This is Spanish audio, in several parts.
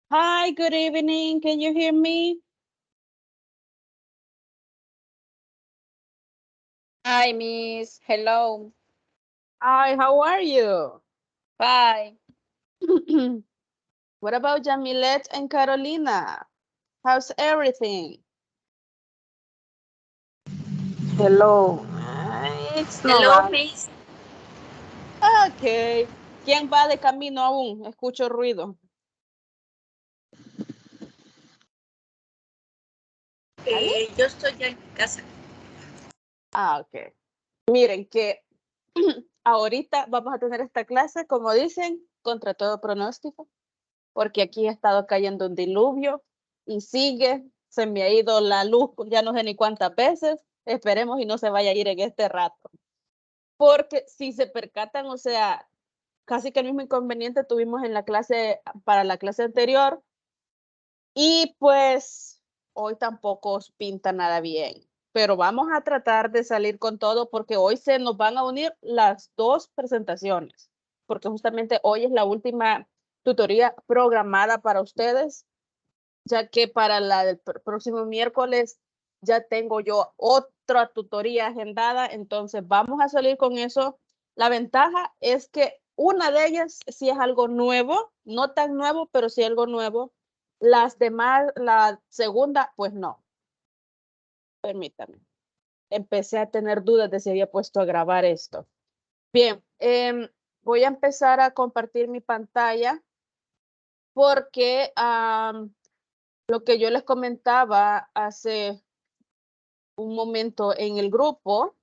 Hi, good evening. Can you hear me? Hi, Miss. Hello. Hi, how are you? Bye. What about Jamilet and Carolina? How's everything? Hello. It's no Hello, bad. Miss. Okay. ¿Quién va de camino aún? Escucho ruido. ¿Alguien? Yo estoy ya en casa. Ok. Miren que ahorita vamos a tener esta clase, como dicen, contra todo pronóstico, porque aquí ha estado cayendo un diluvio y sigue, se me ha ido la luz, ya no sé ni cuántas veces, esperemos y no se vaya a ir en este rato. Porque si se percatan, o sea, casi que el mismo inconveniente tuvimos en la clase, para la clase anterior, y pues hoy tampoco os pinta nada bien. Pero vamos a tratar de salir con todo porque hoy se nos van a unir las dos presentaciones, porque justamente hoy es la última tutoría programada para ustedes, ya que para la del próximo miércoles ya tengo yo otra tutoría agendada, entonces vamos a salir con eso. La ventaja es que una de ellas sí es algo nuevo, no tan nuevo, pero sí algo nuevo. Las demás, la segunda, pues no. Permítame. Empecé a tener dudas de si había puesto a grabar esto. Bien, voy a empezar a compartir mi pantalla porque lo que yo les comentaba hace un momento en el grupo,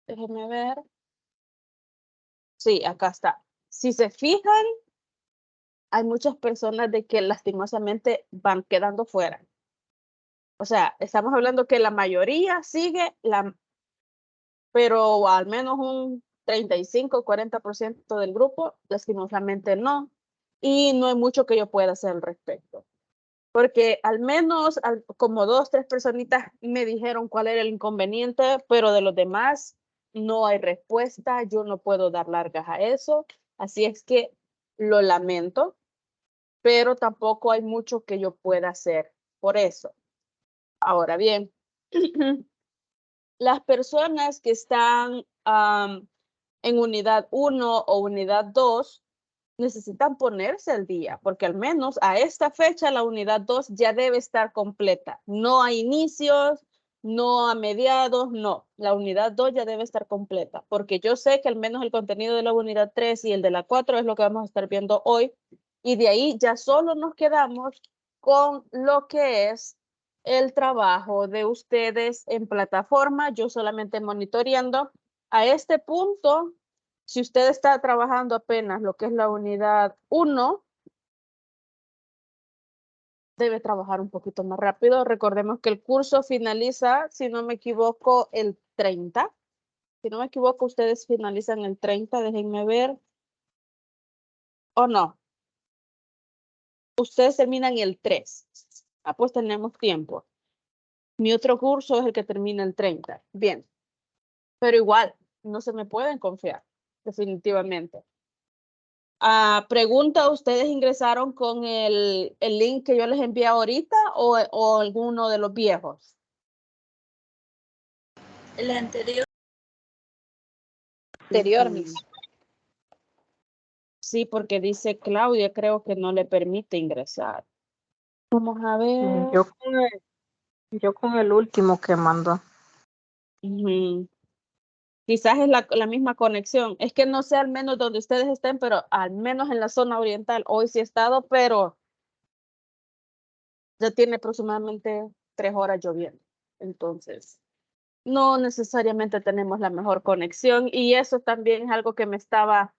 déjenme ver. Sí, acá está. Si se fijan, hay muchas personas de que lastimosamente van quedando fuera. O sea, estamos hablando que la mayoría sigue, pero al menos un 35, 40% del grupo, lastimosamente no. Y no hay mucho que yo pueda hacer al respecto. Porque al menos como 2, 3 personitas me dijeron cuál era el inconveniente, pero de los demás no hay respuesta, yo no puedo dar largas a eso, así es que lo lamento, pero tampoco hay mucho que yo pueda hacer por eso. Ahora bien, las personas que están en unidad 1 o unidad 2 necesitan ponerse al día, porque al menos a esta fecha la unidad 2 ya debe estar completa. No a inicios, no a mediados, no. La unidad 2 ya debe estar completa, porque yo sé que al menos el contenido de la unidad 3 y el de la 4 es lo que vamos a estar viendo hoy, y de ahí ya solo nos quedamos con lo que es el trabajo de ustedes en plataforma, yo solamente monitoreando. A este punto, si usted está trabajando apenas lo que es la unidad 1, debe trabajar un poquito más rápido. Recordemos que el curso finaliza, si no me equivoco, el 30. Si no me equivoco, ustedes finalizan el 30, déjenme ver. ¿O no? Ustedes terminan el 3. Ah, pues tenemos tiempo. Mi otro curso es el que termina el 30. Bien. Pero igual, no se me pueden confiar, definitivamente. Pregunta, ¿ustedes ingresaron con el link que yo les envié ahorita o alguno de los viejos? El anterior. Anterior, Miss. Sí, porque dice Claudia, creo que no le permite ingresar. Vamos a ver. Yo con el último que mandó. Quizás es la misma conexión. Es que no sé al menos donde ustedes estén, pero al menos en la zona oriental hoy sí he estado, pero ya tiene aproximadamente 3 horas lloviendo. Entonces, no necesariamente tenemos la mejor conexión y eso también es algo que me estaba,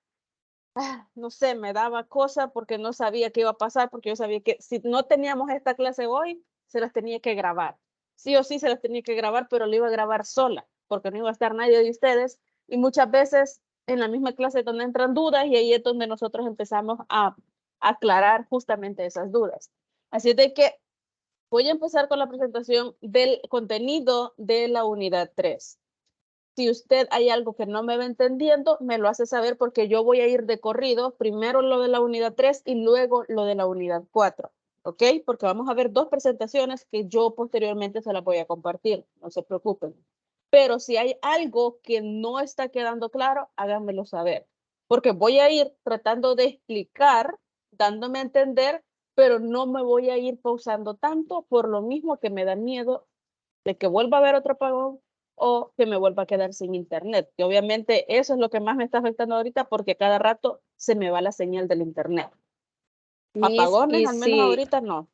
no sé, me daba cosa porque no sabía qué iba a pasar, porque yo sabía que si no teníamos esta clase hoy, se las tenía que grabar. Sí o sí se las tenía que grabar, pero lo iba a grabar sola, porque no iba a estar nadie de ustedes y muchas veces en la misma clase donde entran dudas y ahí es donde nosotros empezamos a aclarar justamente esas dudas. Así de que voy a empezar con la presentación del contenido de la unidad 3. Si usted hay algo que no me va entendiendo, me lo hace saber porque yo voy a ir de corrido, primero lo de la unidad 3 y luego lo de la unidad 4, ¿ok? Porque vamos a ver dos presentaciones que yo posteriormente se las voy a compartir, no se preocupen. Pero si hay algo que no está quedando claro, háganmelo saber, porque voy a ir tratando de explicar, dándome a entender, pero no me voy a ir pausando tanto por lo mismo que me da miedo de que vuelva a haber otro apagón o que me vuelva a quedar sin internet, que obviamente eso es lo que más me está afectando ahorita porque cada rato se me va la señal del internet. Apagones, y al menos si, ahorita no.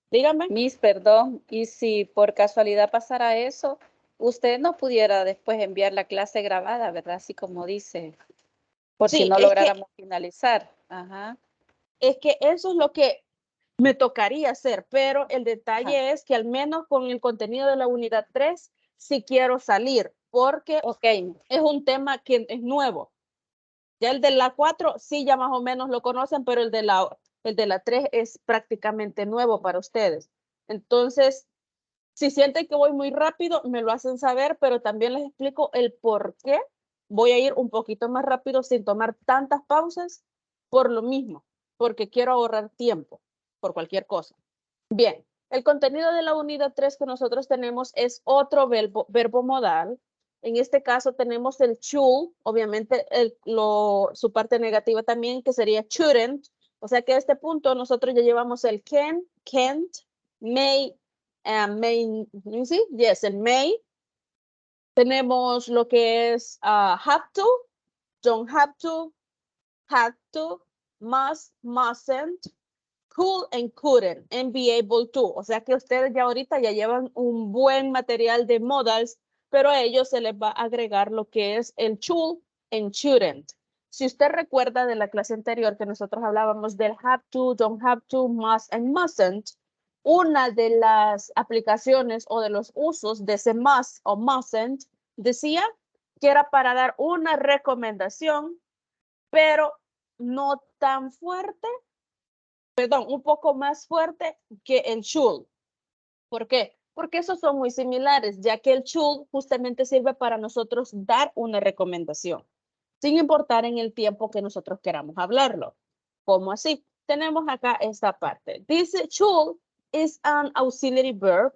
Dígame. perdón, y si por casualidad pasara eso, usted no pudiera después enviar la clase grabada, ¿verdad? Así como dice, por si Sí, no lográramos finalizar. Ajá. es que eso es lo que me tocaría hacer, pero el detalle Ajá. es que al menos con el contenido de la unidad 3 sí quiero salir, porque Ok, es un tema que es nuevo. Ya el de la 4 sí ya más o menos lo conocen, pero el de la 3 es prácticamente nuevo para ustedes. Entonces, si sienten que voy muy rápido, me lo hacen saber, pero también les explico el por qué voy a ir un poquito más rápido sin tomar tantas pausas por lo mismo, porque quiero ahorrar tiempo por cualquier cosa. Bien, el contenido de la unidad 3 que nosotros tenemos es otro verbo modal. En este caso tenemos el should, obviamente su parte negativa también, que sería shouldn't. O sea que a este punto nosotros ya llevamos el can, can't, may, ¿sí? Yes, el may. Tenemos lo que es have to, don't have to, had to, must, mustn't, could and couldn't, and be able to. O sea que ustedes ya ahorita ya llevan un buen material de modals, pero a ellos se les va a agregar lo que es el should and shouldn't. Si usted recuerda de la clase anterior que nosotros hablábamos del have to, don't have to, must and mustn't, una de las aplicaciones o de los usos de ese must o mustn't decía que era para dar una recomendación, pero no tan fuerte, perdón, un poco más fuerte que el should. ¿Por qué? Porque esos son muy similares, ya que el should justamente sirve para nosotros dar una recomendación, sin importar en el tiempo que nosotros queramos hablarlo. ¿Cómo así? Tenemos acá esta parte. Dice should is an auxiliary verb,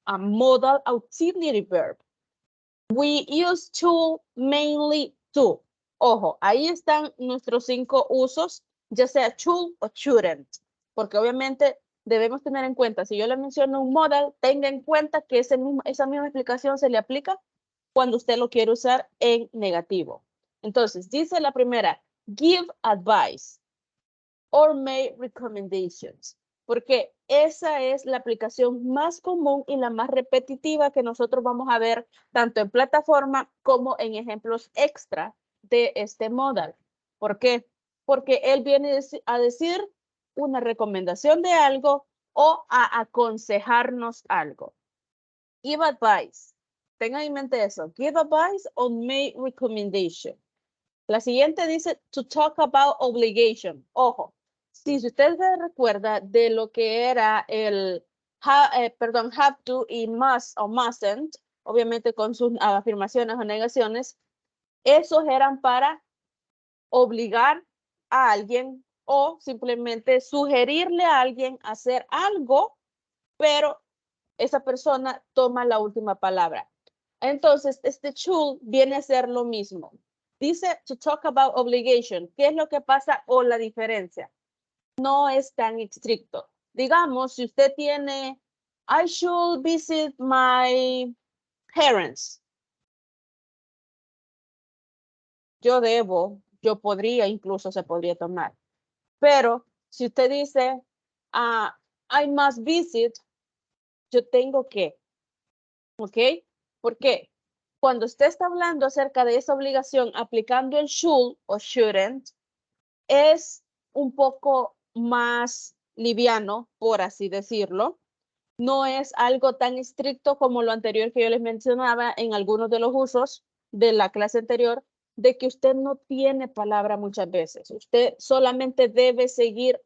a modal auxiliary verb. We use should mainly to. Ojo, ahí están nuestros 5 usos, ya sea should o shouldn't, porque obviamente debemos tener en cuenta, si yo le menciono un modal, tenga en cuenta que esa misma explicación se le aplica cuando usted lo quiere usar en negativo. Entonces, dice la primera, give advice or make recommendations, porque esa es la aplicación más común y la más repetitiva que nosotros vamos a ver tanto en plataforma como en ejemplos extra de este modal. ¿Por qué? Porque él viene a decir una recomendación de algo o a aconsejarnos algo. Give advice. Tengan en mente eso. Give advice or make recommendation. La siguiente dice to talk about obligation. Ojo, si usted se recuerda de lo que era el have to y must o mustn't, obviamente con sus afirmaciones o negaciones, esos eran para obligar a alguien o simplemente sugerirle a alguien hacer algo, pero esa persona toma la última palabra. Entonces, este should viene a ser lo mismo. Dice to talk about obligation. ¿Qué es lo que pasa o la diferencia? No es tan estricto. Digamos, si usted tiene, I should visit my parents. Yo podría, incluso se podría tomar. Pero si usted dice, I must visit, yo tengo que, ¿ok? ¿Por qué? Cuando usted está hablando acerca de esa obligación aplicando el should o shouldn't, es un poco más liviano, por así decirlo. No es algo tan estricto como lo anterior que yo les mencionaba en algunos de los usos de la clase anterior, de que usted no tiene palabra muchas veces. Usted solamente debe seguir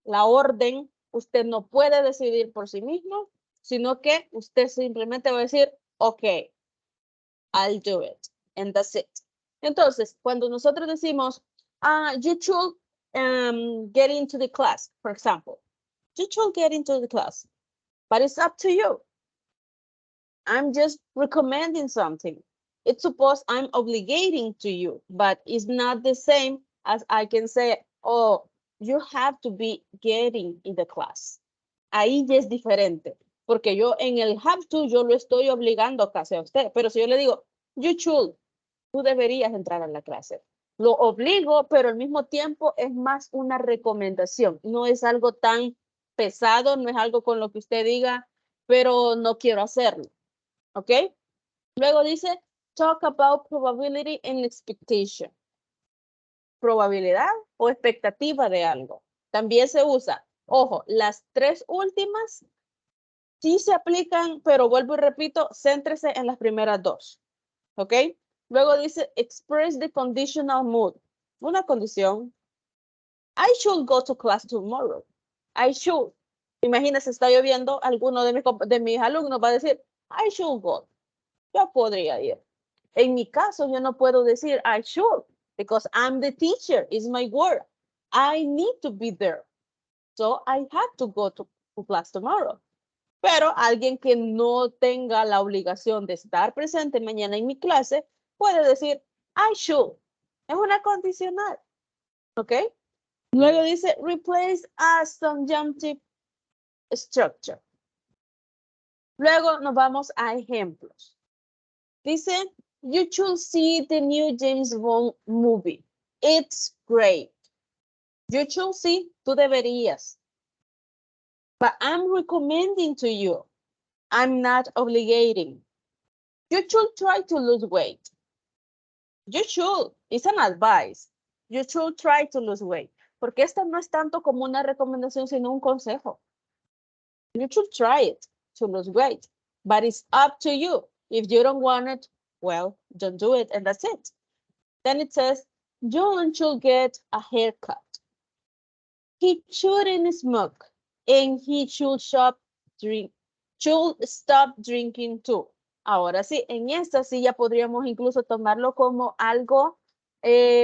la orden. Usted no puede decidir por sí mismo, sino que usted simplemente va a decir, ok, I'll do it. and that's it. Entonces, cuando nosotros decimos, you should get into the class, for example, you should get into the class, but it's up to you. I'm just recommending something. It's supposed I'm obligating to you, but it's not the same as I can say, oh, you have to be getting in the class. Ahí ya es diferente, porque yo en el have to, yo lo estoy obligando casi a usted, pero si yo le digo, you should, tú deberías entrar a la clase. Lo obligo, pero al mismo tiempo es más una recomendación. No es algo tan pesado, no es algo con lo que usted diga, pero no quiero hacerlo. ¿Ok? Luego dice, talk about probability and expectation. Probabilidad o expectativa de algo. También se usa, ojo, las tres últimas sí se aplican, pero vuelvo y repito, céntrese en las primeras dos. ¿Ok? Luego dice, express the conditional mood. Una condición. I should go to class tomorrow. I should. Imagínese, está lloviendo, alguno de mis alumnos va a decir, I should go. Yo podría ir. En mi caso, yo no puedo decir I should, because I'm the teacher, it's my word. I need to be there. So I have to go to class tomorrow. Pero alguien que no tenga la obligación de estar presente mañana en mi clase, puede decir I should. Es una condicional. ¿Ok? Luego dice replace a subjunctive structure. Luego nos vamos a ejemplos. Dice, you should see the new James Bond movie. It's great. You should see, tú deberías. But I'm recommending to you. I'm not obligating. You should try to lose weight. You should. It's an advice. You should try to lose weight. Porque esta no es tanto como una recomendación, sino un consejo. You should try it to lose weight. But it's up to you. If you don't want it, well, don't do it, and that's it. Then it says, John should get a haircut. He shouldn't smoke, and he should stop drinking too. Ahora sí, en esta sí ya podríamos incluso tomarlo como algo,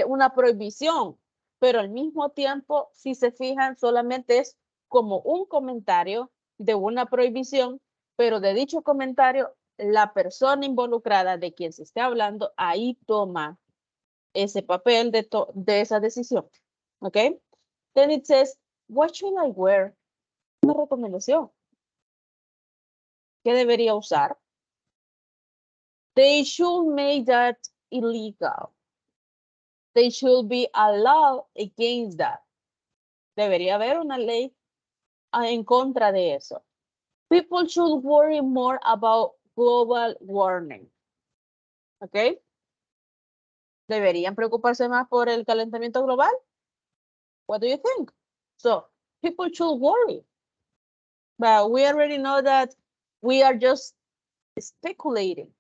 una prohibición, pero al mismo tiempo, si se fijan, solamente es como un comentario de una prohibición, pero de dicho comentario, la persona involucrada de quien se esté hablando, ahí toma ese papel de esa decisión. ¿Ok? Then it says, what should I wear? Una recomendación. ¿Qué debería usar? They should make that illegal. They should be a law against that. Debería haber una ley en contra de eso. People should worry more about global warming. ¿Ok? ¿Deberían preocuparse más por el calentamiento global? What do you think? So, people should worry. But we already know that we are just speculating.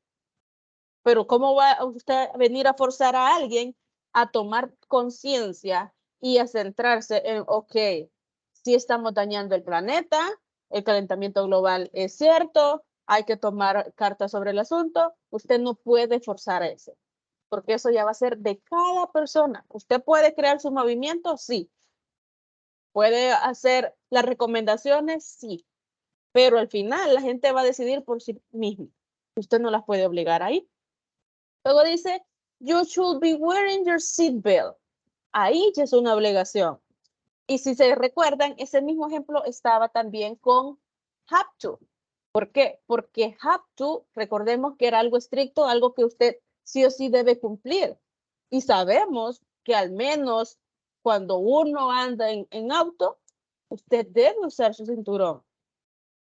Pero ¿cómo va usted a venir a forzar a alguien a tomar conciencia y a centrarse en, ok, si estamos dañando el planeta, el calentamiento global es cierto, hay que tomar cartas sobre el asunto? Usted no puede forzar eso, porque eso ya va a ser de cada persona. ¿Usted puede crear su movimiento? Sí. ¿Puede hacer las recomendaciones? Sí. Pero al final la gente va a decidir por sí misma. Usted no las puede obligar ahí. Luego dice, you should be wearing your seatbelt. Ahí ya es una obligación. Y si se recuerdan, ese mismo ejemplo estaba también con have to. ¿Por qué? Porque have to, recordemos que era algo estricto, algo que usted sí o sí debe cumplir. Y sabemos que al menos cuando uno anda en auto, usted debe usar su cinturón.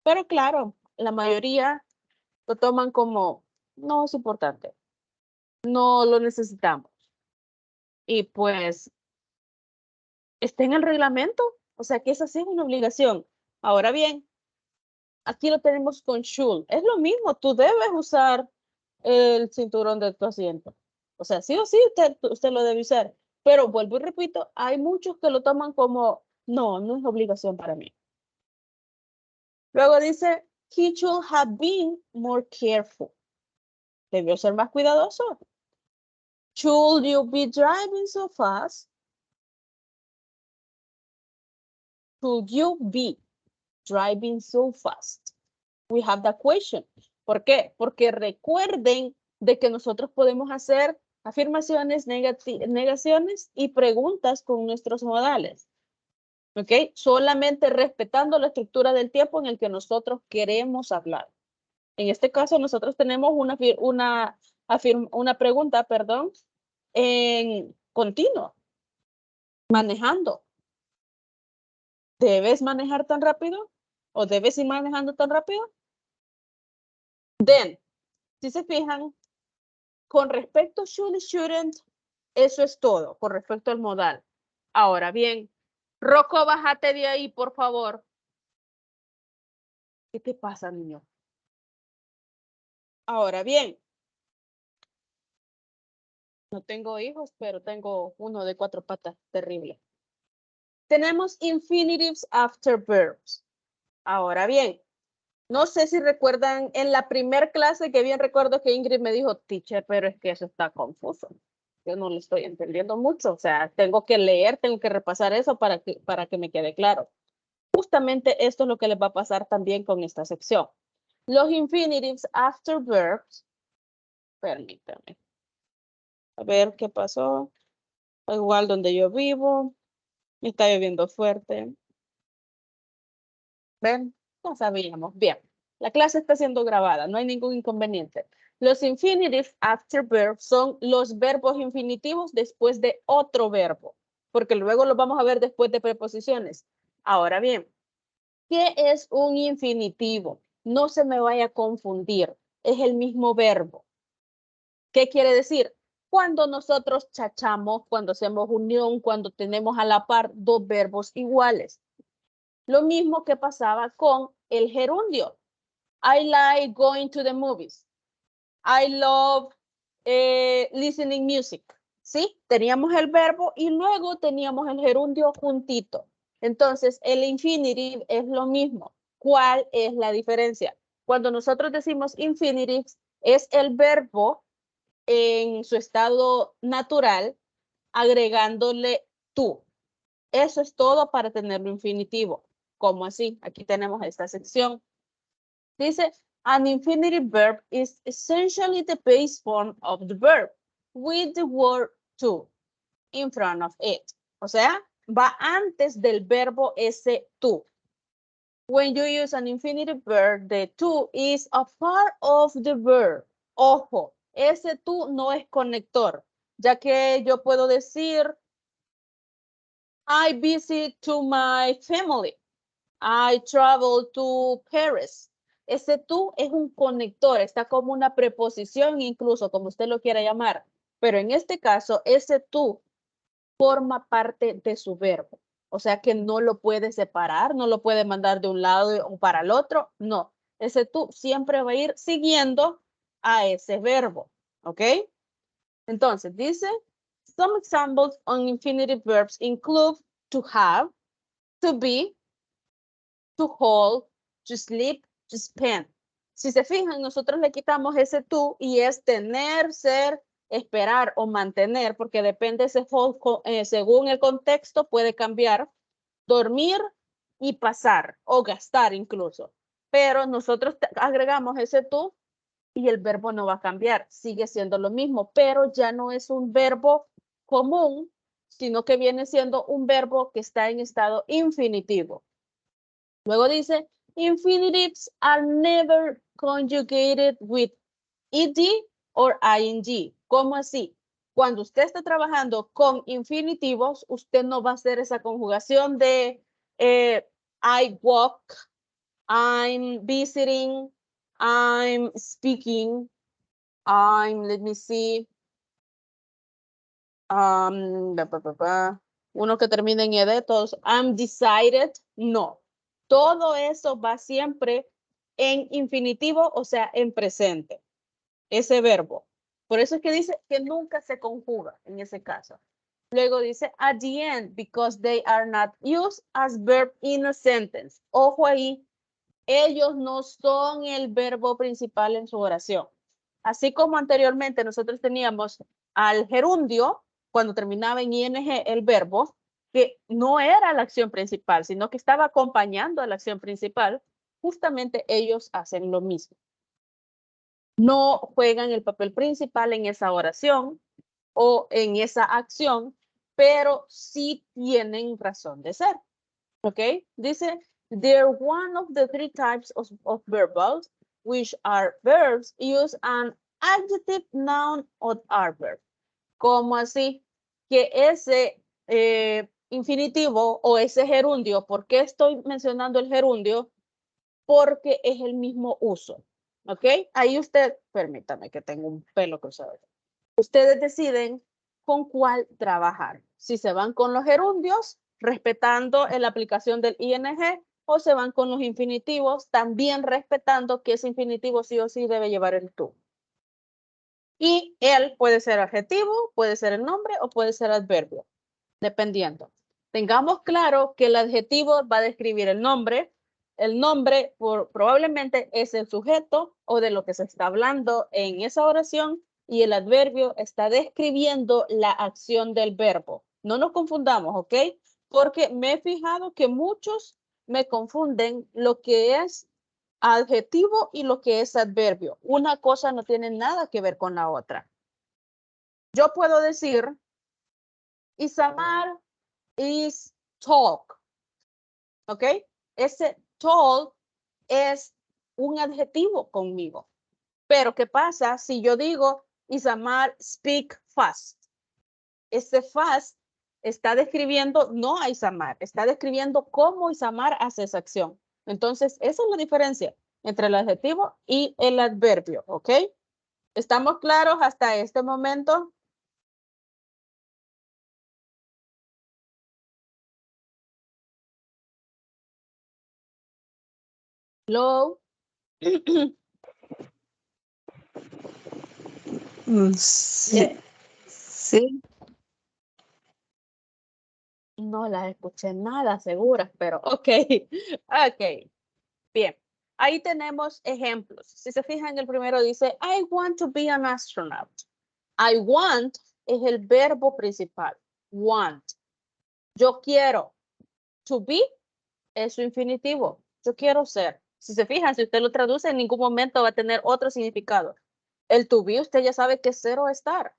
Pero claro, la mayoría lo toman como, no es importante. No lo necesitamos. Y pues, está en el reglamento. O sea que esa sí es una obligación. Ahora bien, aquí lo tenemos con should. Es lo mismo, tú debes usar el cinturón de tu asiento. O sea, sí o sí usted lo debe usar. Pero vuelvo y repito, hay muchos que lo toman como, no, no es obligación para mí. Luego dice, he should have been more careful. Debió ser más cuidadoso. Should you be driving so fast? Should you be driving so fast? We have the question. ¿Por qué? Porque recuerden de que nosotros podemos hacer afirmaciones, negaciones y preguntas con nuestros modales. ¿Ok? Solamente respetando la estructura del tiempo en el que nosotros queremos hablar. En este caso, nosotros tenemos una pregunta, perdón, en continuo. Manejando. ¿Debes manejar tan rápido? ¿O debes ir manejando tan rápido? Then, si se fijan, con respecto a should y shouldn't, eso es todo, con respecto al modal. Ahora bien, Rocco, bájate de ahí, por favor. ¿Qué te pasa, niño? Ahora bien, no tengo hijos, pero tengo uno de 4 patas, terrible. Tenemos infinitives after verbs. Ahora bien, no sé si recuerdan en la primer clase que bien recuerdo que Ingrid me dijo, teacher, pero es que eso está confuso. Yo no lo estoy entendiendo mucho. O sea, tengo que leer, tengo que repasar eso para que me quede claro. Justamente esto es lo que les va a pasar también con esta sección. Los infinitives after verbs. Permítanme. A ver qué pasó. Igual donde yo vivo. Está lloviendo fuerte. ¿Ven? Ya sabíamos. Bien. La clase está siendo grabada. No hay ningún inconveniente. Los infinitives after verbs son los verbos infinitivos después de otro verbo. Porque luego los vamos a ver después de preposiciones. Ahora bien, ¿qué es un infinitivo? No se me vaya a confundir. Es el mismo verbo. ¿Qué quiere decir? Cuando nosotros chachamos, cuando hacemos unión, cuando tenemos a la par 2 verbos iguales. Lo mismo que pasaba con el gerundio. I like going to the movies. I love listening music. ¿Sí? Teníamos el verbo y luego teníamos el gerundio juntito. Entonces, el infinitive es lo mismo. ¿Cuál es la diferencia? Cuando nosotros decimos infinitives, es el verbo en su estado natural, agregándole tú. Eso es todo para tenerlo infinitivo. ¿Cómo así? Aquí tenemos esta sección. Dice, an infinitive verb is essentially the base form of the verb with the word to in front of it. O sea, va antes del verbo ese to. When you use an infinitive verb, the to is a part of the verb. Ojo, ese to no es conector, ya que yo puedo decir, I visit to my family. I travel to Paris. Ese tú es un conector, está como una preposición, incluso como usted lo quiera llamar. Pero en este caso, ese tú forma parte de su verbo. O sea que no lo puede separar, no lo puede mandar de un lado o para el otro. No, ese tú siempre va a ir siguiendo a ese verbo. ¿Ok? Entonces dice, some examples on infinitive verbs include to have, to be, to hold, to sleep, to spend. Si se fijan, nosotros le quitamos ese to y es tener, ser, esperar o mantener, porque depende ese hold, según el contexto puede cambiar, dormir y pasar o gastar incluso. Pero nosotros agregamos ese to y el verbo no va a cambiar, sigue siendo lo mismo, pero ya no es un verbo común, sino que viene siendo un verbo que está en estado infinitivo. Luego dice, infinitives are never conjugated with ed or ing. ¿Cómo así? Cuando usted está trabajando con infinitivos, usted no va a hacer esa conjugación de I walk, I'm visiting, I'm speaking, let me see, uno que termina en ed, todos, I'm decided, no. Todo eso va siempre en infinitivo, o sea, en presente, ese verbo. Por eso es que dice que nunca se conjuga en ese caso. Luego dice at the end, because they are not used as verb in a sentence. Ojo ahí, ellos no son el verbo principal en su oración. Así como anteriormente nosotros teníamos al gerundio, cuando terminaba en ing el verbo, que no era la acción principal, sino que estaba acompañando a la acción principal, justamente ellos hacen lo mismo. No juegan el papel principal en esa oración o en esa acción, pero sí tienen razón de ser. ¿Ok? Dice, they're one of the three types of verbals, which are verbs use an adjective, noun, or adverb. ¿Cómo así? Que ese infinitivo o ese gerundio, ¿por qué estoy mencionando el gerundio? Porque es el mismo uso. ¿Ok? Ahí usted, permítame que tengo un pelo cruzado. Ustedes deciden con cuál trabajar. Si se van con los gerundios, respetando la aplicación del ing, o se van con los infinitivos, también respetando que ese infinitivo sí o sí debe llevar el tú. Y él puede ser adjetivo, puede ser el nombre o puede ser adverbio, dependiendo. Tengamos claro que el adjetivo va a describir el nombre probablemente es el sujeto o de lo que se está hablando en esa oración, y el adverbio está describiendo la acción del verbo. No nos confundamos, ¿ok? Porque me he fijado que muchos me confunden lo que es adjetivo y lo que es adverbio. Una cosa no tiene nada que ver con la otra. Yo puedo decir, Isamar is talk, ¿ok? Ese talk es un adjetivo conmigo. Pero ¿qué pasa si yo digo Isamar speak fast? Ese fast está describiendo no a Isamar, está describiendo cómo Isamar hace esa acción. Entonces, esa es la diferencia entre el adjetivo y el adverbio, ¿ok? ¿Estamos claros hasta este momento? Hello. Sí, sí. No las escuché nada seguras, pero ok. Ok. Bien. Ahí tenemos ejemplos. Si se fijan, el primero dice, I want to be an astronaut. I want es el verbo principal. Want. Yo quiero. To be es su infinitivo. Yo quiero ser. Si se fijan, si usted lo traduce, en ningún momento va a tener otro significado. El to be, usted ya sabe que es ser o estar.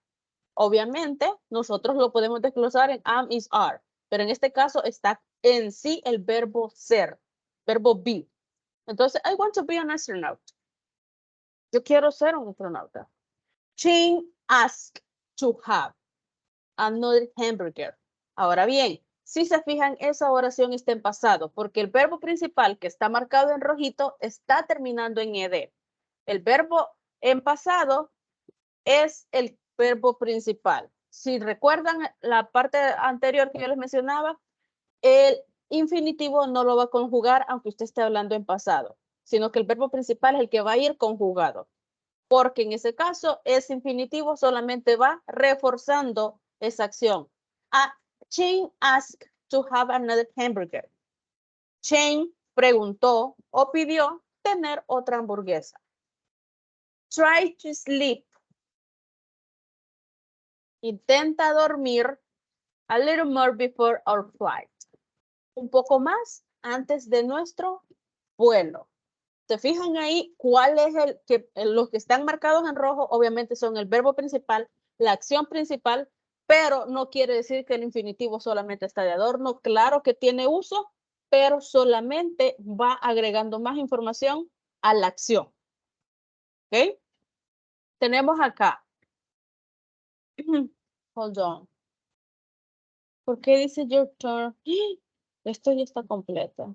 Obviamente, nosotros lo podemos desglosar en am, is, are. Pero en este caso está en sí el verbo ser. Verbo be. Entonces, I want to be an astronaut. Yo quiero ser un astronauta. Jane asked to have another hamburger. Ahora bien, si se fijan, esa oración está en pasado, porque el verbo principal que está marcado en rojito está terminando en ed. El verbo en pasado es el verbo principal. Si recuerdan la parte anterior que yo les mencionaba, el infinitivo no lo va a conjugar aunque usted esté hablando en pasado, sino que el verbo principal es el que va a ir conjugado, porque en ese caso ese infinitivo solamente va reforzando esa acción. Jane asked to have another hamburger. Jane preguntó o pidió tener otra hamburguesa. Try to sleep. Intenta dormir a little more before our flight. Un poco más antes de nuestro vuelo. ¿Se fijan ahí cuál es los que están marcados en rojo? Obviamente son el verbo principal, la acción principal, pero no quiere decir que el infinitivo solamente está de adorno. Claro que tiene uso, pero solamente va agregando más información a la acción. ¿Ok? Tenemos acá. Hold on. ¿Por qué dice your turn? Esto ya está completo.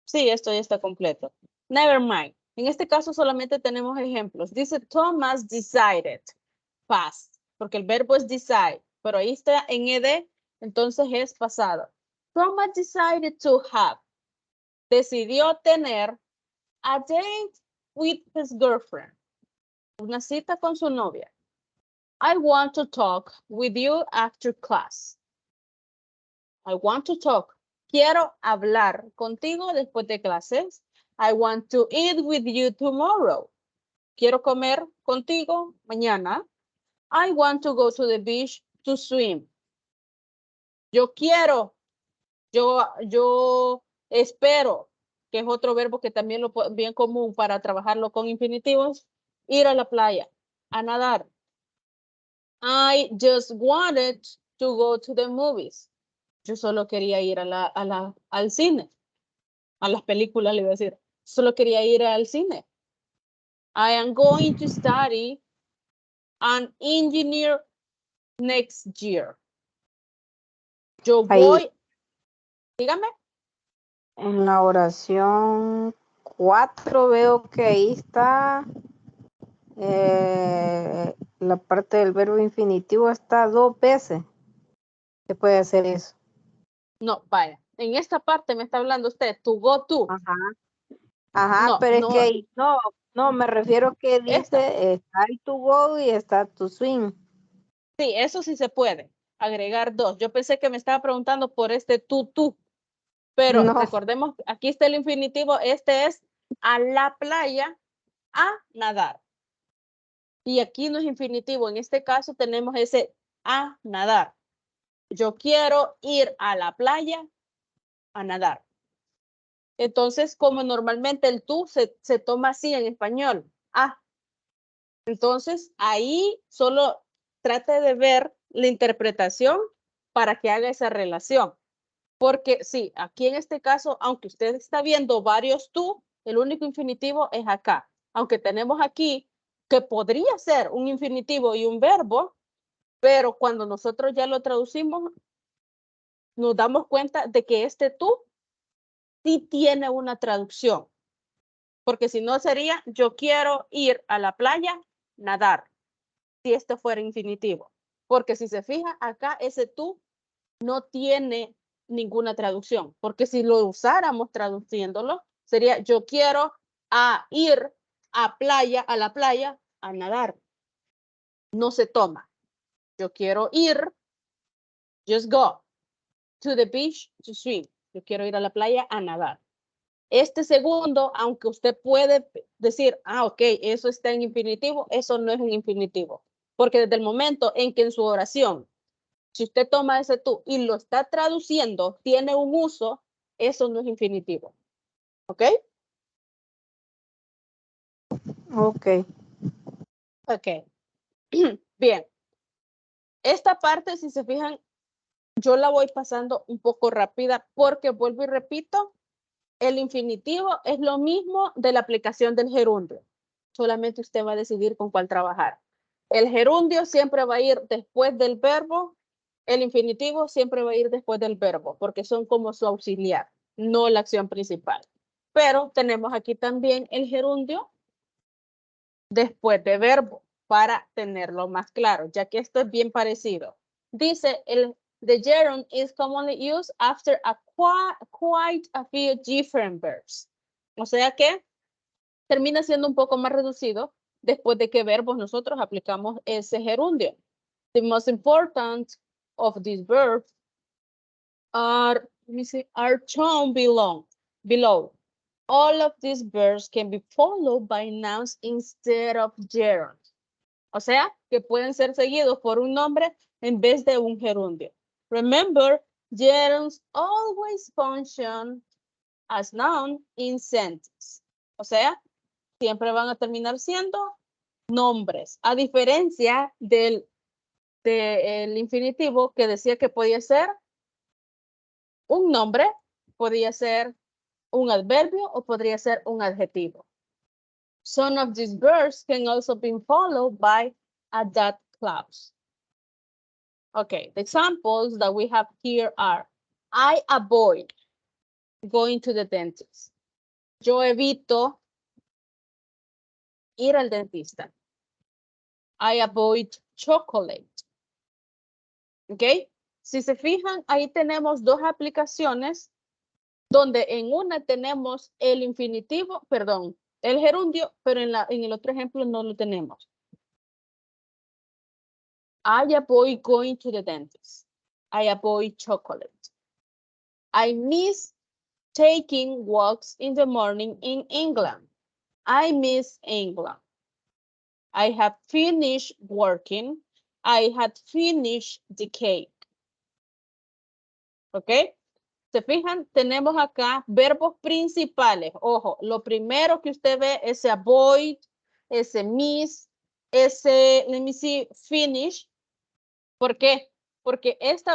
Sí, esto ya está completo. Never mind. En este caso solamente tenemos ejemplos. Dice Thomas decided past, porque el verbo es decide, pero ahí está en ed, entonces es pasado. Thomas decided to have. Decidió tener a date with his girlfriend. Una cita con su novia. I want to talk with you after class. I want to talk. Quiero hablar contigo después de clases. I want to eat with you tomorrow. quiero comer contigo mañana. I want to go to the beach to swim. Yo quiero, yo espero, que es otro verbo que también lo bien común para trabajarlo con infinitivos, ir a la playa, a nadar. I just wanted to go to the movies. Yo solo quería ir al cine, a las películas le iba a decir. Solo quería ir al cine. I am going to study an engineer next year. Yo voy, Ahí, dígame. en la oración 4 veo que ahí está la parte del verbo infinitivo está 2 veces. ¿Qué puede hacer eso? No, vaya. En esta parte me está hablando usted, to go to. Ajá. Ajá, No, pero es que no, ahí no, me refiero que esta. dice está el to go y está to swing. Sí, eso sí se puede. Agregar dos. Yo pensé que me estaba preguntando por este tú. Pero No, recordemos, aquí está el infinitivo. Este es a la playa, a nadar. Y aquí no es infinitivo. En este caso tenemos ese a nadar. Yo quiero ir a la playa a nadar. Entonces, como normalmente el tú se toma así en español. Ah. Entonces, ahí solo trate de ver la interpretación para que haga esa relación. Porque sí, aquí en este caso, aunque usted está viendo varios tú, el único infinitivo es acá. Aunque tenemos aquí que podría ser un infinitivo y un verbo, pero cuando nosotros ya lo traducimos, nos damos cuenta de que este tú sí tiene una traducción. Porque si no sería, yo quiero ir a la playa, nadar, si este fuera infinitivo. Porque si se fija, acá ese tú no tiene ninguna traducción. Porque si lo usáramos traduciéndolo, sería yo quiero ir a la playa, a nadar. No se toma. Yo quiero ir, just go to the beach to swim. Yo quiero ir a la playa a nadar. Este segundo, aunque usted puede decir, ok, eso está en infinitivo, eso no es un infinitivo. Porque desde el momento en que en su oración, si usted toma ese tú y lo está traduciendo, tiene un uso, eso no es infinitivo. ¿Ok? ok. Ok. Bien. Esta parte, si se fijan, yo la voy pasando un poco rápida porque vuelvo y repito, el infinitivo es lo mismo de la aplicación del gerundio. Solamente usted va a decidir con cuál trabajar. El gerundio siempre va a ir después del verbo. El infinitivo siempre va a ir después del verbo, porque son como su auxiliar, no la acción principal. Pero tenemos aquí también el gerundio después de verbo, para tenerlo más claro, ya que esto es bien parecido. Dice, the gerund is commonly used after quite a few different verbs. O sea que termina siendo un poco más reducido después de que verbos nosotros aplicamos ese gerundio. The most important of these verbs are shown below. All of these verbs can be followed by nouns instead of gerunds. O sea, que pueden ser seguidos por un nombre en vez de un gerundio. Remember, gerunds always function as noun in sentence. O sea, siempre van a terminar siendo nombres, a diferencia del infinitivo que decía que podía ser un nombre, podía ser un adverbio o podría ser un adjetivo. Some of these verbs can also be followed by a that clause. Okay, the examples that we have here are, I avoid going to the dentist. Yo evito ir al dentista. I avoid chocolate. Okay, si se fijan, ahí tenemos dos aplicaciones donde en una tenemos el infinitivo, perdón, el gerundio, pero en el otro ejemplo no lo tenemos. I avoid going to the dentist. I avoid chocolate. I miss taking walks in the morning in England. I miss England. I have finished working. I had finished the cake. ¿Ok? ¿Se fijan? Tenemos acá verbos principales. Ojo, lo primero que usted ve es ese avoid, ese miss, ese, let me see, finish. ¿Por qué? Porque este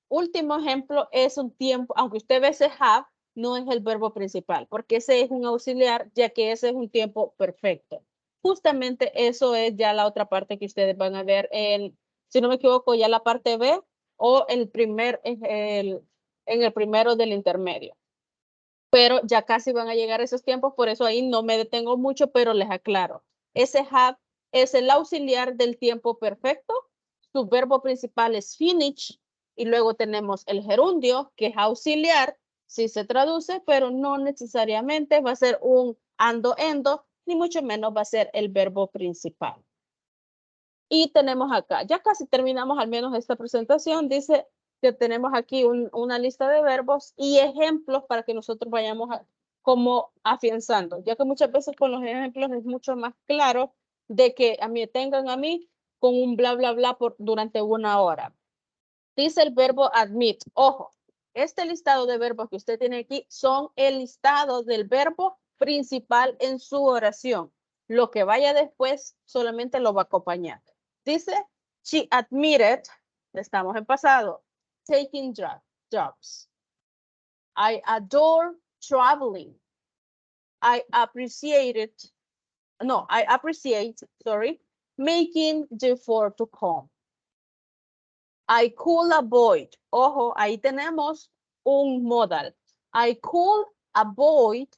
último ejemplo es un tiempo, aunque usted ve ese have, no es el verbo principal, porque ese es un auxiliar, ya que ese es un tiempo perfecto. Justamente eso es ya la otra parte que ustedes van a ver en, si no me equivoco, ya la parte B o el primer, en el primero del intermedio. Pero ya casi van a llegar esos tiempos, por eso ahí no me detengo mucho, pero les aclaro. Ese have es el auxiliar del tiempo perfecto. Su verbo principal es finish y luego tenemos el gerundio, que es auxiliar, sí se traduce, pero no necesariamente va a ser un ando, endo, ni mucho menos va a ser el verbo principal. Y tenemos acá, ya casi terminamos al menos esta presentación, dice que tenemos aquí una lista de verbos y ejemplos para que nosotros vayamos como afianzando, ya que muchas veces con los ejemplos es mucho más claro de que tengan a mí con un bla, bla, bla durante una hora. Dice el verbo admit. Ojo, este listado de verbos que usted tiene aquí son el listado del verbo principal en su oración. Lo que vaya después solamente lo va a acompañar. Dice, she admitted, estamos en pasado, taking jobs. I adore traveling. I appreciate, making the effort to come. I could avoid. Ojo, ahí tenemos un modal. I could avoid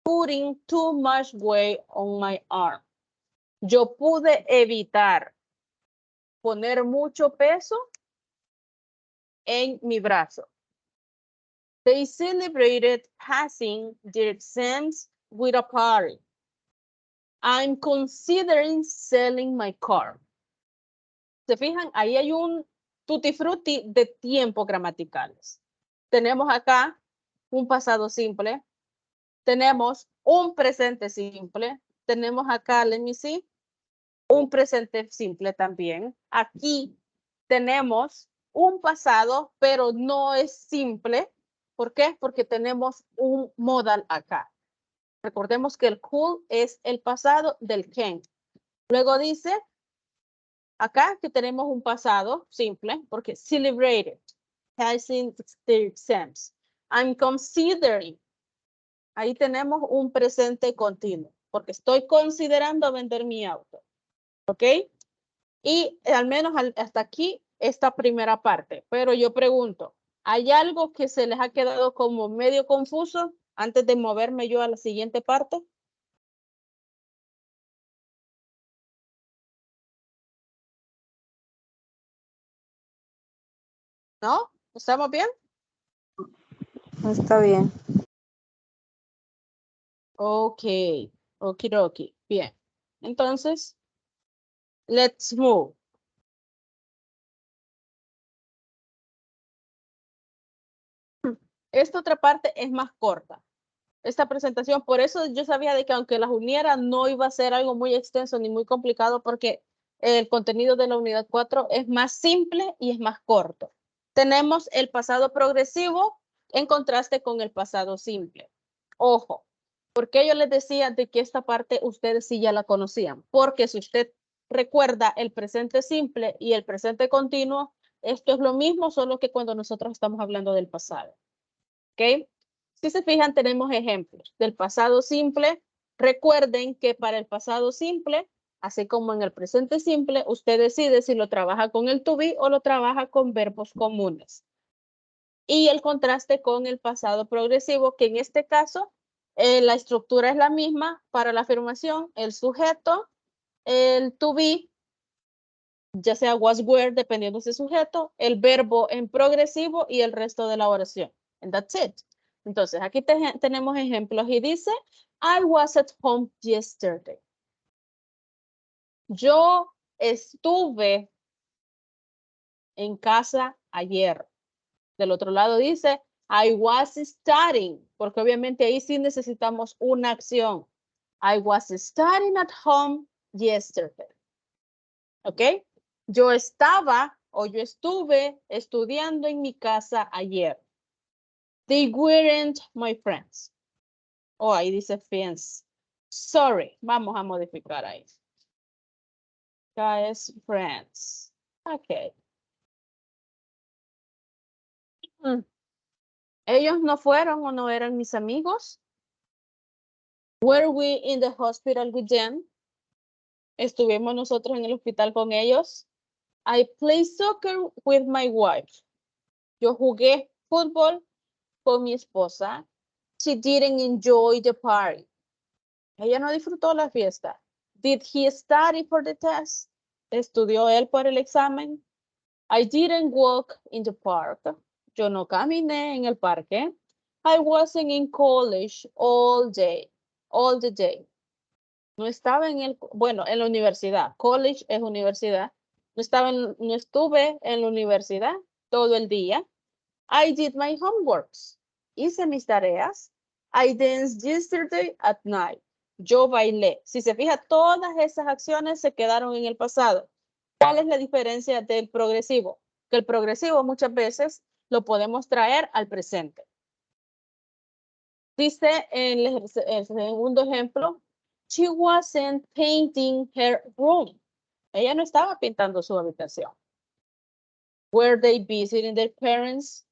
putting too much weight on my arm. Yo pude evitar poner mucho peso en mi brazo. They celebrated passing their exams with a party. I'm considering selling my car. ¿Se fijan? Ahí hay un tutti frutti de tiempos gramaticales. Tenemos acá un pasado simple. Tenemos un presente simple. Tenemos acá, let me see, un presente simple también. Aquí tenemos un pasado, pero no es simple. ¿Por qué? Porque tenemos un modal acá. Recordemos que el could es el pasado del can. Luego dice acá que tenemos un pasado simple, porque celebrated, passing the exams. I'm considering. Ahí tenemos un presente continuo, porque estoy considerando vender mi auto. ¿Ok? Y al menos hasta aquí esta primera parte. Pero yo pregunto, ¿hay algo que se les ha quedado como medio confuso antes de moverme yo a la siguiente parte? ¿No? ¿Estamos bien? Está bien. Ok, okidoki, bien. Entonces, let's move. Esta otra parte es más corta. Esta presentación, por eso yo sabía de que aunque las uniera no iba a ser algo muy extenso ni muy complicado porque el contenido de la unidad 4 es más simple y es más corto. Tenemos el pasado progresivo en contraste con el pasado simple. Ojo, porque yo les decía de que esta parte ustedes sí ya la conocían, porque si usted recuerda el presente simple y el presente continuo, esto es lo mismo, solo que cuando nosotros estamos hablando del pasado. ¿Ok? Si se fijan, tenemos ejemplos del pasado simple. Recuerden que para el pasado simple, así como en el presente simple, usted decide si lo trabaja con el to be o lo trabaja con verbos comunes. Y el contraste con el pasado progresivo, que en este caso la estructura es la misma para la afirmación, el sujeto, el to be, ya sea was, were, dependiendo de ese sujeto, el verbo en progresivo y el resto de la oración. And that's it. Entonces, aquí tenemos ejemplos y dice, I was at home yesterday. Yo estuve en casa ayer. Del otro lado dice, I was studying, porque obviamente ahí sí necesitamos una acción. I was studying at home yesterday. ¿Ok? Yo estaba o yo estuve estudiando en mi casa ayer. They weren't my friends. Oh, ahí dice friends. Sorry, vamos a modificar ahí. Guys, friends. Ok. Ellos no fueron o no eran mis amigos. Were we in the hospital with them? Estuvimos nosotros en el hospital con ellos. I played soccer with my wife. Yo jugué fútbol con mi esposa. She didn't enjoy the party. Ella no disfrutó la fiesta. Did he study for the test? ¿Estudió él por el examen? I didn't walk in the park. Yo no caminé en el parque. I wasn't in college all the day. No estaba en en la universidad. College es universidad. No estuve en la universidad todo el día. I did my homeworks. Hice mis tareas. I danced yesterday at night. Yo bailé. Si se fija, todas esas acciones se quedaron en el pasado. ¿Cuál es la diferencia del progresivo? Que el progresivo muchas veces lo podemos traer al presente. Dice en el segundo ejemplo, she wasn't painting her room. Ella no estaba pintando su habitación. Were they visiting their parents?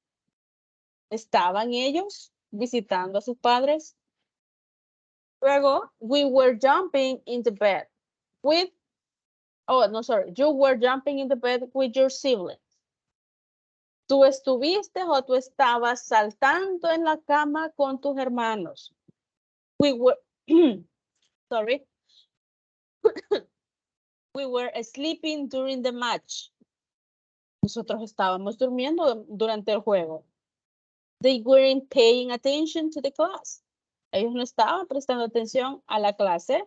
¿Estaban ellos visitando a sus padres? Luego, we were jumping in the bed with, you were jumping in the bed with your siblings. ¿Tú estuviste o tú estabas saltando en la cama con tus hermanos? We were, sorry. We were sleeping during the match. Nosotros estábamos durmiendo durante el juego. They weren't paying attention to the class. Ellos no estaban prestando atención a la clase.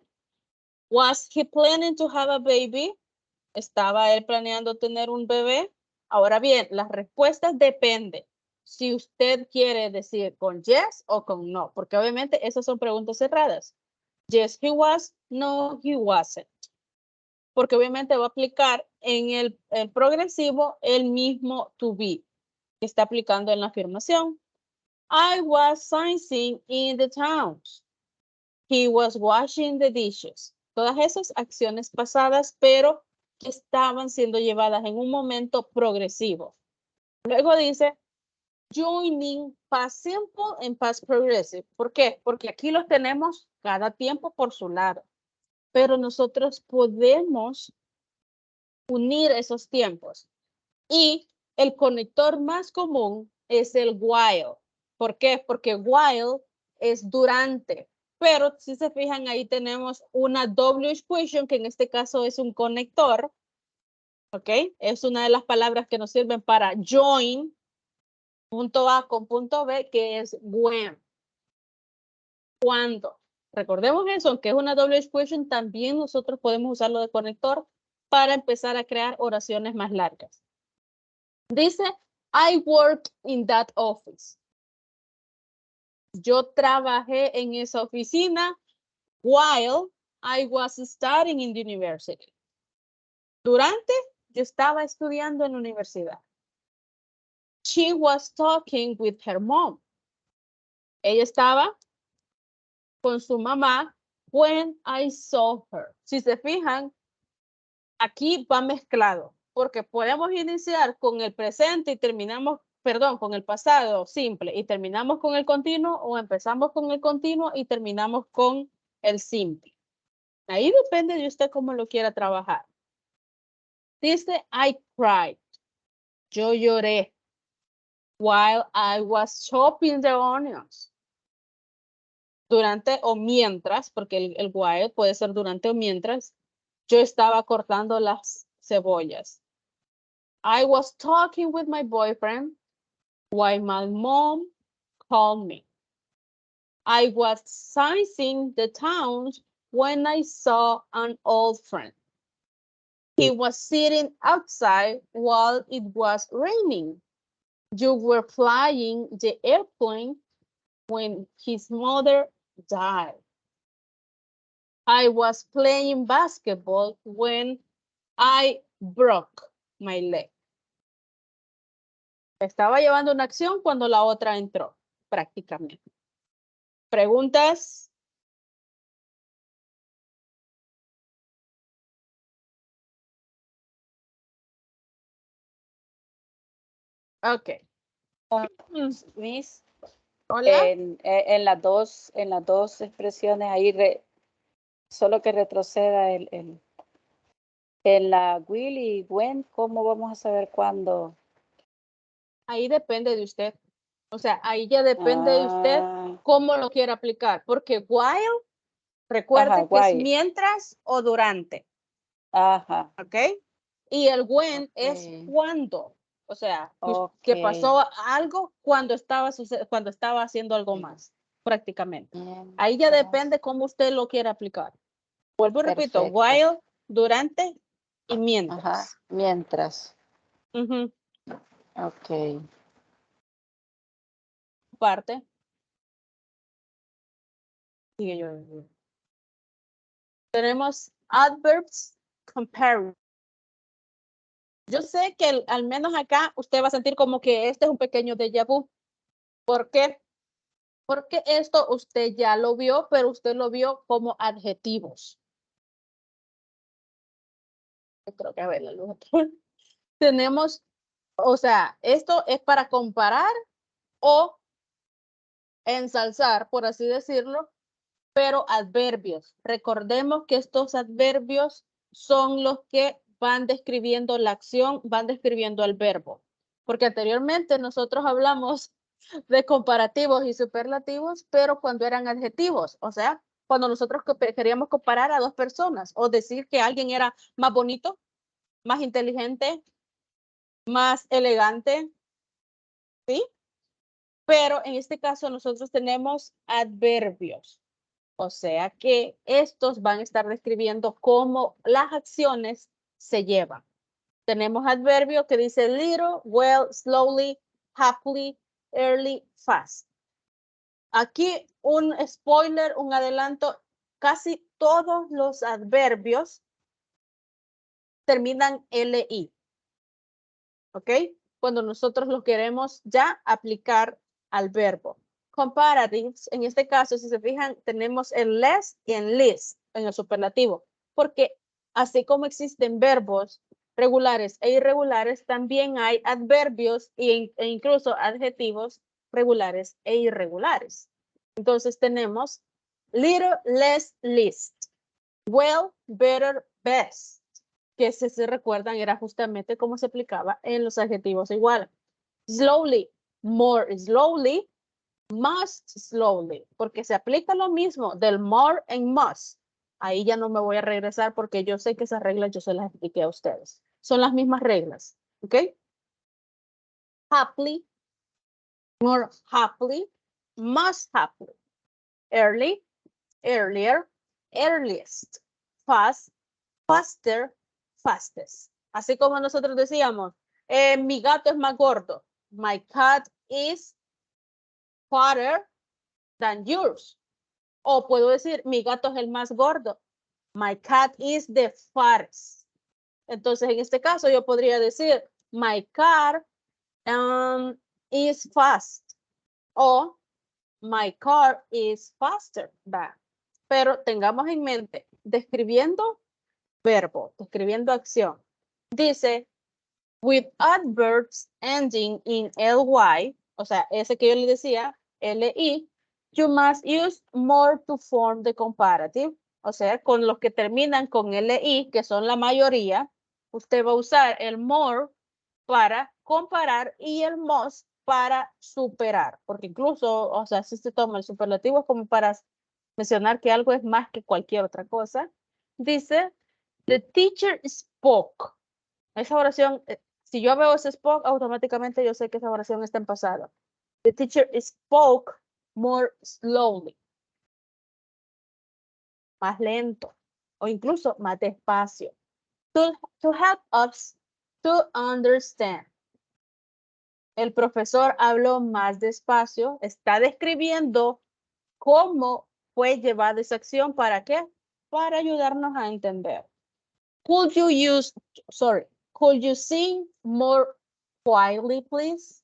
Was he planning to have a baby? ¿Estaba él planeando tener un bebé? Ahora bien, las respuestas dependen. Si usted quiere decir con yes o con no, porque obviamente esas son preguntas cerradas. Yes, he was. No, he wasn't. Porque obviamente va a aplicar en el progresivo el mismo to be que está aplicando en la afirmación. I was sightseeing in the towns. He was washing the dishes. Todas esas acciones pasadas, pero estaban siendo llevadas en un momento progresivo. Luego dice, joining past simple and past progressive. ¿Por qué? Porque aquí los tenemos cada tiempo por su lado. Pero nosotros podemos unir esos tiempos. Y el conector más común es el while. ¿Por qué? Porque while es durante. Pero si se fijan, ahí tenemos una WH question, que en este caso es un conector. ¿Ok? Es una de las palabras que nos sirven para join punto A con punto B, que es when. ¿Cuándo? Recordemos eso, aunque es una WH question, también nosotros podemos usarlo de conector para empezar a crear oraciones más largas. Dice, I worked in that office. Yo trabajé en esa oficina while I was studying in the university. Durante, yo estaba estudiando en la universidad. She was talking with her mom. Ella estaba con su mamá when I saw her. Si se fijan, aquí va mezclado, porque podemos iniciar con el presente y terminamos, perdón, con el pasado simple y terminamos con el continuo, o empezamos con el continuo y terminamos con el simple. Ahí depende de usted cómo lo quiera trabajar. Dice, I cried. Yo lloré while I was chopping the onions. Durante o mientras, porque el while puede ser durante o mientras, yo estaba cortando las cebollas. I was talking with my boyfriend while my mom called me. I was sizing the towns when I saw an old friend. He was sitting outside while it was raining. You were flying the airplane when his mother died. I was playing basketball when I broke my leg. Estaba llevando una acción cuando la otra entró, prácticamente. ¿Preguntas? Ok. Miss, Hola. en las dos expresiones ahí, solo que retroceda en la will y when, ¿cómo vamos a saber cuándo? Ahí depende de usted. O sea, ahí ya depende de usted cómo lo quiere aplicar. Porque while, recuerde que es while. mientras o durante. Ajá. ¿Ok? Y el when es cuando. O sea, que pasó algo cuando estaba haciendo algo más, prácticamente. Ahí ya depende cómo usted lo quiere aplicar. Vuelvo y repito, Perfecto. while, durante y mientras. Ajá, mientras. Ujú. Ok. Parte. Sigue yo. Tenemos adverbs comparing. Yo sé que al menos acá usted va a sentir como que este es un pequeño déjà vu. ¿Por qué? Porque esto usted ya lo vio, pero usted lo vio como adjetivos. Yo creo que a ver la luz. Tenemos, o sea, esto es para comparar o ensalzar, por así decirlo, pero adverbios. Recordemos que estos adverbios son los que van describiendo la acción, van describiendo el verbo. Porque anteriormente nosotros hablamos de comparativos y superlativos, pero cuando eran adjetivos, o sea, cuando nosotros queríamos comparar a dos personas o decir que alguien era más bonito, más inteligente, más elegante, ¿sí? Pero en este caso nosotros tenemos adverbios. O sea que estos van a estar describiendo cómo las acciones se llevan. Tenemos adverbio que dice little, well, slowly, happily, early, fast. Aquí un spoiler, un adelanto, casi todos los adverbios terminan LI. ¿Ok? Cuando nosotros lo queremos ya aplicar al verbo. Comparatives, en este caso, si se fijan, tenemos el less y el least en el superlativo, porque así como existen verbos regulares e irregulares, también hay adverbios e incluso adjetivos regulares e irregulares. Entonces tenemos little, less, least, well, better, best, que si se recuerdan era justamente como se aplicaba en los adjetivos igual. Slowly, more slowly, must slowly, porque se aplica lo mismo del more en must. Ahí ya no me voy a regresar porque yo sé que esas reglas yo se las expliqué a ustedes. Son las mismas reglas, ¿ok? Happily, more happily, must happily, early, earlier, earliest, fast, faster, fastest. Así como nosotros decíamos, mi gato es más gordo. My cat is fatter than yours. O puedo decir, mi gato es el más gordo. My cat is the fattest. Entonces, en este caso, yo podría decir, my car is fast. O my car is faster than. Pero tengamos en mente, describiendo verbo, describiendo acción. Dice, with adverbs ending in ly, o sea, ese que yo le decía, li, you must use more to form the comparative. O sea, con los que terminan con li, que son la mayoría, usted va a usar el more para comparar y el must para superar. Porque incluso, o sea, si se toma el superlativo como para mencionar que algo es más que cualquier otra cosa. Dice, the teacher spoke. Esa oración, si yo veo ese spoke, automáticamente yo sé que esa oración está en pasado. The teacher spoke more slowly. Más lento. O incluso más despacio. To help us to understand. El profesor habló más despacio. Está describiendo cómo fue llevada esa acción. ¿Para qué? Para ayudarnos a entender. Could you sing more quietly, please?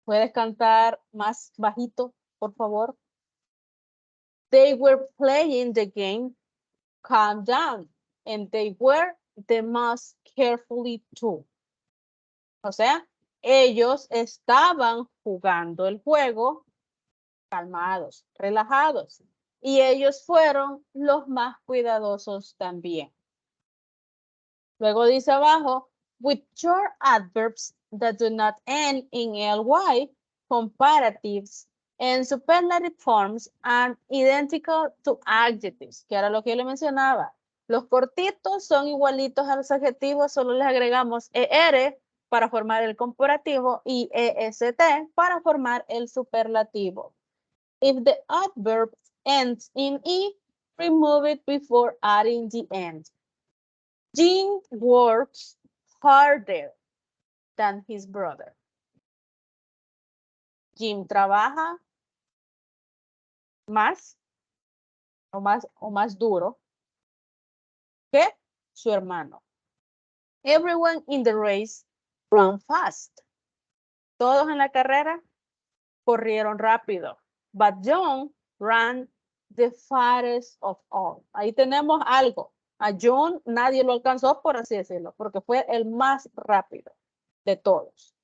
¿Puedes cantar más bajito, por favor? They were playing the game Calm Down, and they were the most carefully too. O sea, ellos estaban jugando el juego calmados, relajados, y ellos fueron los más cuidadosos también. Luego dice abajo, with short adverbs that do not end in ly, comparatives and superlative forms are identical to adjectives, que era lo que yo le mencionaba. Los cortitos son igualitos a los adjetivos, solo les agregamos er para formar el comparativo y est para formar el superlativo. If the adverb ends in e, remove it before adding the end. Jim works harder than his brother. Jim trabaja más duro que su hermano. Everyone in the race ran fast. Todos en la carrera corrieron rápido. But John ran the fastest of all. Ahí tenemos algo. A John nadie lo alcanzó, por así decirlo, porque fue el más rápido de todos.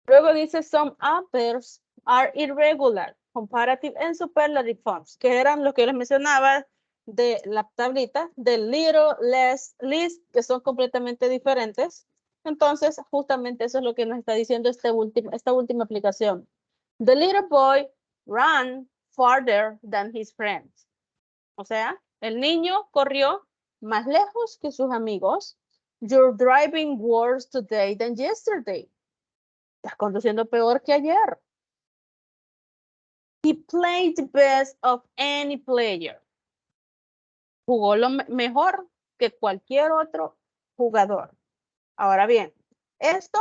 Luego dice, some adverbs are irregular, comparative and superlative forms, que eran lo que les mencionaba de la tablita, de little, less, least, que son completamente diferentes. Entonces, justamente eso es lo que nos está diciendo esta última aplicación. The little boy ran farther than his friends. O sea, el niño corrió más lejos que sus amigos. You're driving worse today than yesterday. Estás conduciendo peor que ayer. He played the best of any player. Jugó lo mejor que cualquier otro jugador. Ahora bien, esto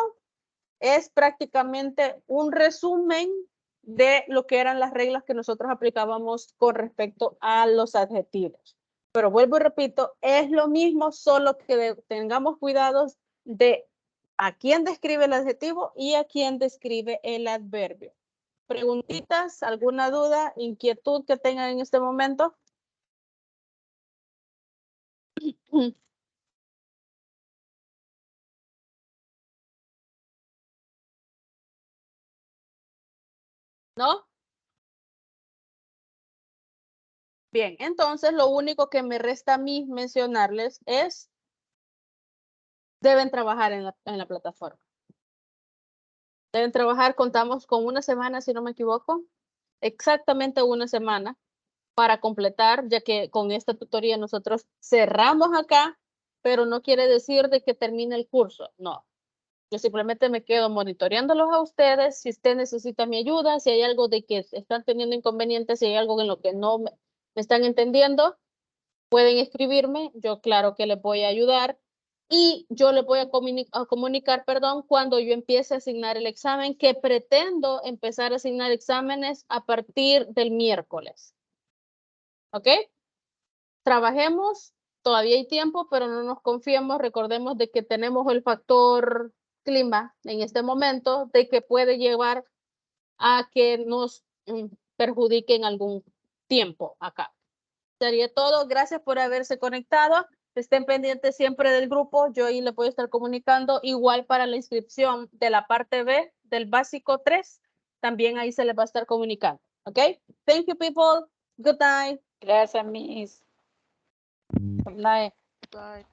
es prácticamente un resumen de lo que eran las reglas que nosotros aplicábamos con respecto a los adjetivos. Pero vuelvo y repito, es lo mismo, solo que tengamos cuidados de a quién describe el adjetivo y a quién describe el adverbio. ¿Preguntitas? ¿Alguna duda? ¿Inquietud que tengan en este momento? ¿No? Bien, entonces lo único que me resta a mí mencionarles es, deben trabajar en la plataforma. Deben trabajar, contamos con una semana, si no me equivoco, exactamente una semana para completar, ya que con esta tutoría nosotros cerramos acá, pero no quiere decir de que termine el curso, no. Yo simplemente me quedo monitoreándolos a ustedes. Si usted necesita mi ayuda, si hay algo de que están teniendo inconvenientes, si hay algo en lo que no me están entendiendo, pueden escribirme. Yo claro que les voy a ayudar y yo les voy a comunicar, cuando yo empiece a asignar el examen, que pretendo empezar a asignar exámenes a partir del miércoles. ¿Ok? Trabajemos. Todavía hay tiempo, pero no nos confiemos. Recordemos de que tenemos el factor clima en este momento, de que puede llevar a que nos perjudiquen algún tiempo acá. Sería todo. Gracias por haberse conectado. Estén pendientes siempre del grupo. Yo ahí les voy a estar comunicando. Igual para la inscripción de la parte B del básico 3, también ahí se les va a estar comunicando. ¿Ok? Thank you, people. Good night. Gracias, Miss. Good night. Bye.